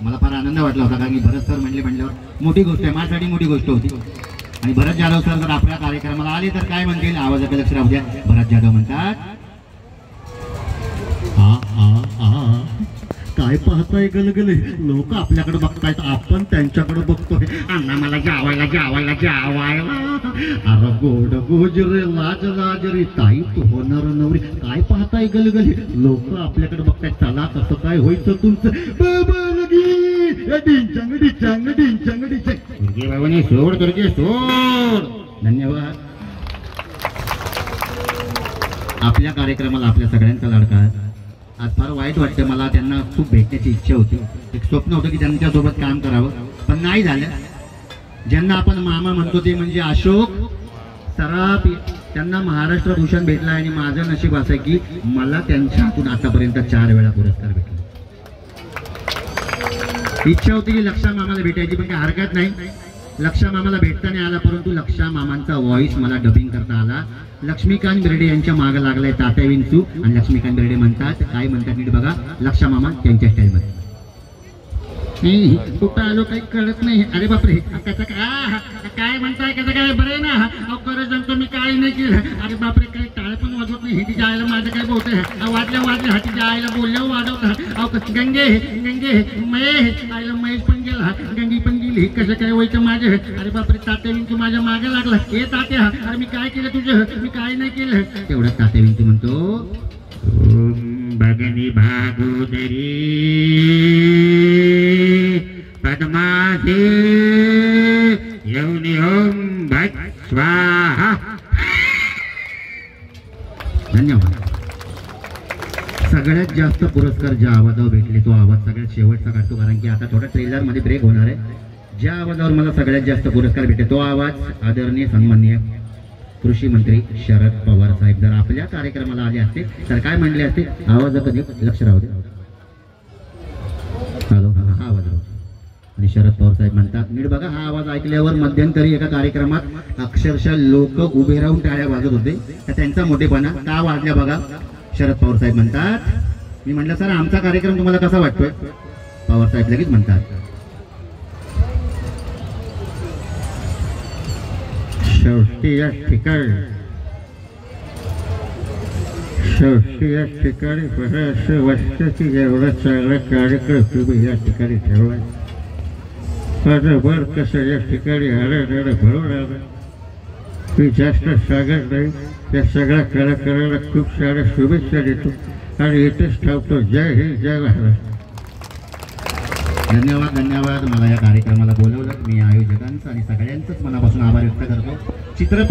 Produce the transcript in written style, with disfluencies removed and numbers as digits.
मला फार आनंद वाटला होता, कारण की भरत सर म्हटल्यावर मोठी गोष्ट आहे, माझ्यासाठी मोठी गोष्ट होती. आणि भरत जाधव सर जर आपल्या कार्यक्रमाला आले तर काय म्हणतील, आवाजाकडे लक्ष राहू द्या. भरत जाधव म्हणतात, काय पाहताय गलगले, लोक आपल्याकडे बघतायत, आपण त्यांच्याकडे बघतोय. अण्णा मला जेवायला जेवायला जेवायला. अरे गोड गोजरे लाज लाज रे ताई तू होणार नवरी. काय पाहताय गलगले, लोक आपल्याकडे बघतायत, चला कसं काय व्हायचं तुमचं. सोड करते सोड. धन्यवाद. आपल्या कार्यक्रमाला आपल्या सगळ्यांचा लाडका. आज फार वाईट वाटतं मला, त्यांना खूप भेटण्याची इच्छा होती. एक स्वप्न होतं की त्यांच्यासोबत काम करावं, पण नाही झालं. ज्यांना आपण मामा म्हणतो ते म्हणजे अशोक सराफ, त्यांना महाराष्ट्र भूषण भेटला. आणि माझं नशीब असं आहे की मला त्यांच्या हातून आतापर्यंत 4 वेळा पुरस्कार भेटला. इच्छा होती की लक्षा मामाला भेटायची, पण काही हरकत नाही. लक्षा मामाला भेटता नाही आला, परंतु लक्षा मामांचा व्हॉइस मला डबिंग करता आला. लक्ष्मीकांत बेर्डे यांच्या मागे लागलाय तात्या विंचू. आणि लक्ष्मीकांत बेर्डे म्हणतात, काय म्हणतात नीट बघा, लक्षा मामा त्यांच्या स्टाईलमध्ये. कुठं आलो काही कळत नाही. अरे बापरे, कसं काय म्हणताय, कसं काय बरं ना. खरं सांगतो मी काय नाही केलं. अरे बापरे, काही टाळ पण वाजवत नाही. हिची जायला माझं काय बोलतंय, वाजल्या वाजल्या हाती जायला बोलल्या वाजवत. गंगे गंगे महेश आयला, महेश पण गेला, गंगी पण गेली, कसं काय व्हायचं माझं. अरे बापरे, तात्या विंचू माझ्या मागे लागला. हे तात्या, अरे मी काय केलं तुझं, मी काय नाही केलं. तेवढा तात्या विंचू म्हणतो, भगनी भागोदरी पद्मासे यौनि ओम भट स्वाहा. धन्यवाद. सगळ्यात जास्त पुरस्कार ज्या आवाजावर भेटले तो आवाज सगळ्यात शेवटचा काढतो, कारण की आता थोडा ट्रेलर मध्ये ब्रेक होणार आहे. ज्या आवाजावर मला सगळ्यात जास्त पुरस्कार भेटले तो आवाज आदरणीय सन्माननीय कृषी मंत्री शरद पवार साहेब जर आपल्या कार्यक्रमाला आले असते तर काय म्हणले असते, आवाजाकडे लक्ष राहू दे. हॅलो, हा आवाज राहू. आणि शरद पवार साहेब म्हणतात, नीट बघा, हा आवाज ऐकल्यावर मध्यंतरी एका कार्यक्रमात अक्षरशः लोक उभे राहून टाळ्या वाजत होते. त्यांचा मोठेपणा का वाजल्या बघा. शरद पवार साहेब म्हणतात, मी म्हटलं सर आमचा कार्यक्रम तुम्हाला कसा वाटतोय. पवार साहेब लगेच म्हणतात, शेवटी या ठिकाणी बरेचसे वर्षाची एवढा चांगला कार्यक्रम तुम्ही या ठिकाणी ठेवला. बरोबर कसं या ठिकाणी आलं भरून आलं. मी जास्त सांगत नाही. या सगळ्या कलाकारांना खूप साऱ्या शुभेच्छा देतो आणि इथेच ठेवतो. जय हिंद, जय महाराष्ट्र. धन्यवाद. धन्यवाद. मला या कार्यक्रमाला बोलवलं, मी आयोजकांचं आणि सगळ्यांचंच मनापासून आभार व्यक्त करतो. चित्रपट